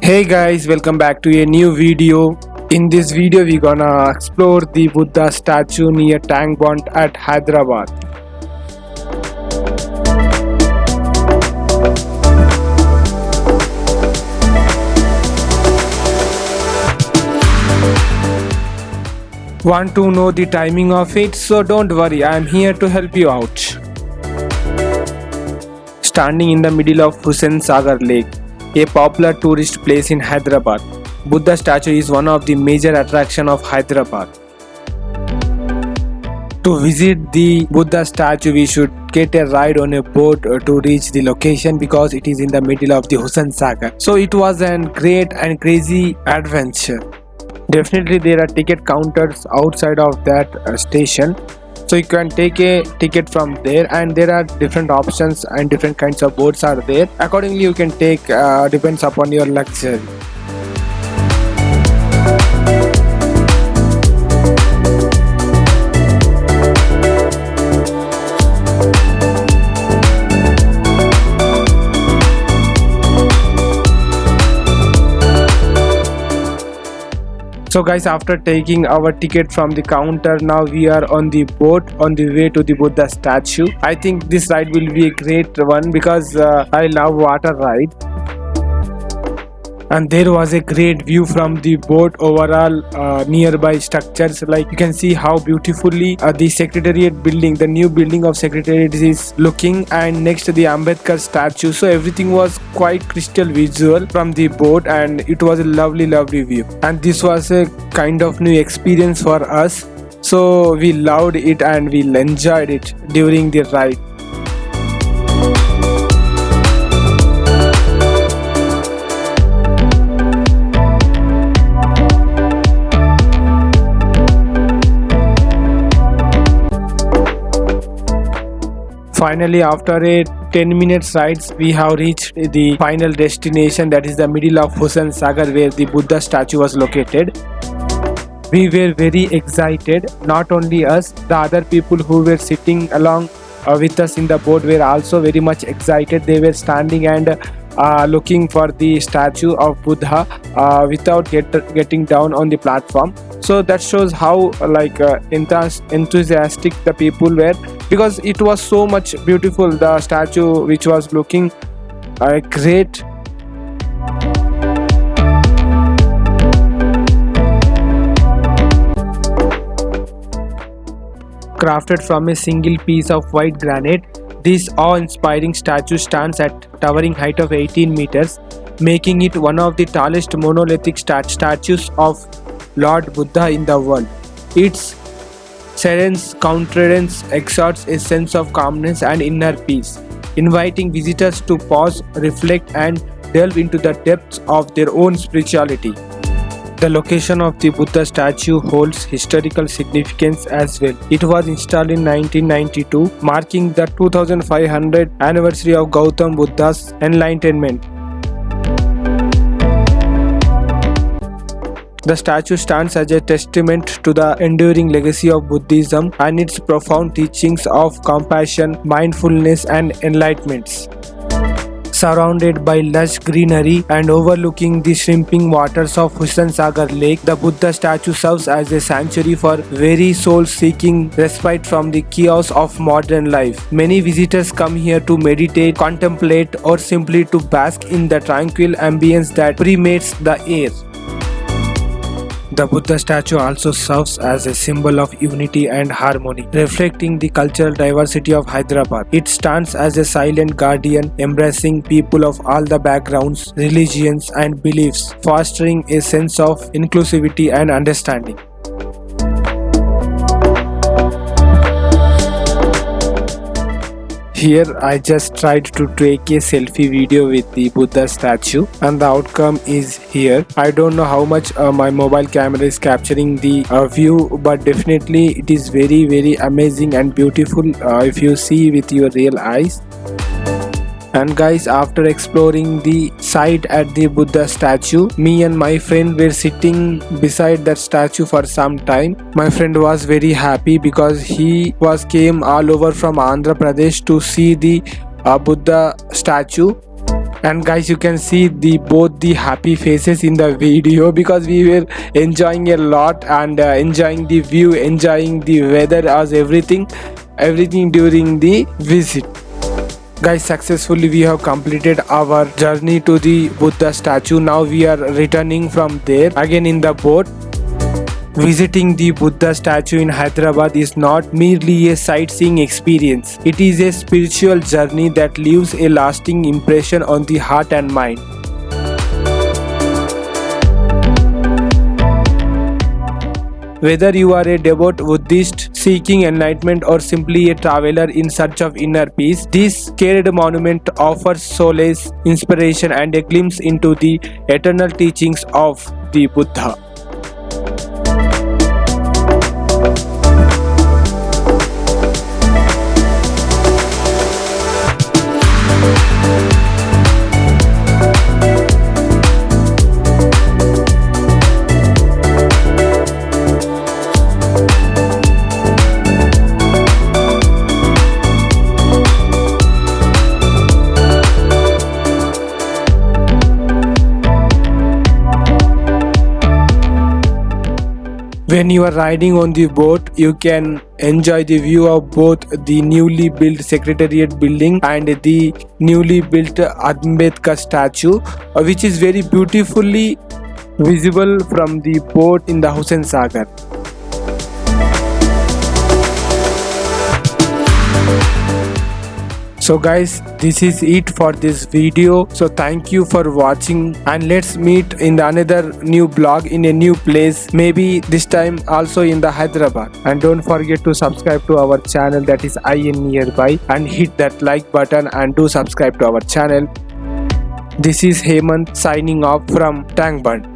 Hey guys, welcome back to a new video. In this video we gonna explore the Buddha statue near Tank Bund at Hyderabad. Want to know the timing of it? So don't worry, I am here to help you out. Standing in the middle of Hussain Sagar Lake, a popular tourist place in Hyderabad, Buddha statue is one of the major attractions of Hyderabad. To visit the Buddha statue, we should get a ride on a boat to reach the location because it is in the middle of the Hussain Sagar. So it was a great and crazy adventure. Definitely there are ticket counters outside of that station. So you can take a ticket from there, and there are different options and different kinds of boats are there. Accordingly you can take, depends upon your luxury. So guys, after taking our ticket from the counter, now we are on the boat on the way to the Buddha statue. I think this ride will be a great one because I love water ride. And there was a great view from the boat overall nearby structures. Like you can see how beautifully the Secretariat building, the new building of Secretariat is looking, and next to the Ambedkar statue. So everything was quite crystal visual from the boat, and it was a lovely view. And this was a kind of new experience for us. So we loved it and we enjoyed it during the ride. Finally, after a 10 minutes rides, we have reached the final destination, that is the middle of Hussain Sagar where the Buddha statue was located. We were very excited. Not only us, the other people who were sitting along with us in the boat were also very much excited. They were standing and looking for the statue of Buddha without getting down on the platform. So that shows how enthusiastic the people were, because it was so much beautiful, the statue which was looking great. Crafted from a single piece of white granite, this awe-inspiring statue stands at towering height of 18 meters, making it one of the tallest monolithic statues of Lord Buddha in the world. Its serene countenance exerts a sense of calmness and inner peace, inviting visitors to pause, reflect, and delve into the depths of their own spirituality. The location of the Buddha statue holds historical significance as well. It was installed in 1992, marking the 2500th anniversary of Gautam Buddha's enlightenment. The statue stands as a testament to the enduring legacy of Buddhism and its profound teachings of compassion, mindfulness, and enlightenment. Surrounded by lush greenery and overlooking the shrimping waters of Hussain Sagar Lake, the Buddha statue serves as a sanctuary for weary souls seeking respite from the chaos of modern life. Many visitors come here to meditate, contemplate, or simply to bask in the tranquil ambience that permeates the air. The Buddha statue also serves as a symbol of unity and harmony, reflecting the cultural diversity of Hyderabad. It stands as a silent guardian, embracing people of all the backgrounds, religions, and beliefs, fostering a sense of inclusivity and understanding. Here I just tried to take a selfie video with the Buddha statue, and the outcome is here. I don't know how much my mobile camera is capturing the view, but definitely it is very amazing and beautiful if you see with your real eyes. And guys, after exploring the site at the Buddha statue, me and my friend were sitting beside that statue for some time. My friend was very happy because he came all over from Andhra Pradesh to see the Buddha statue, And guys, you can see both the happy faces in the video because we were enjoying a lot and enjoying the view, enjoying the weather as everything during the visit. Guys, successfully we have completed our journey to the Buddha statue. Now we are returning from there again in the boat. Visiting the Buddha statue in Hyderabad is not merely a sightseeing experience. It is a spiritual journey that leaves a lasting impression on the heart and mind. Whether you are a devout Buddhist seeking enlightenment or simply a traveler in search of inner peace, this sacred monument offers solace, inspiration, and a glimpse into the eternal teachings of the Buddha. When you are riding on the boat, you can enjoy the view of both the newly built Secretariat building and the newly built Ambedkar statue, which is very beautifully visible from the boat in the Hussain Sagar. So guys, this is it for this video. So thank you for watching, and let's meet in the another new vlog in a new place, maybe this time also in the Hyderabad. And don't forget to subscribe to our channel, that is IN Nearby, and hit that like button and do subscribe to our channel. This is Hemant signing off from Tank Bund.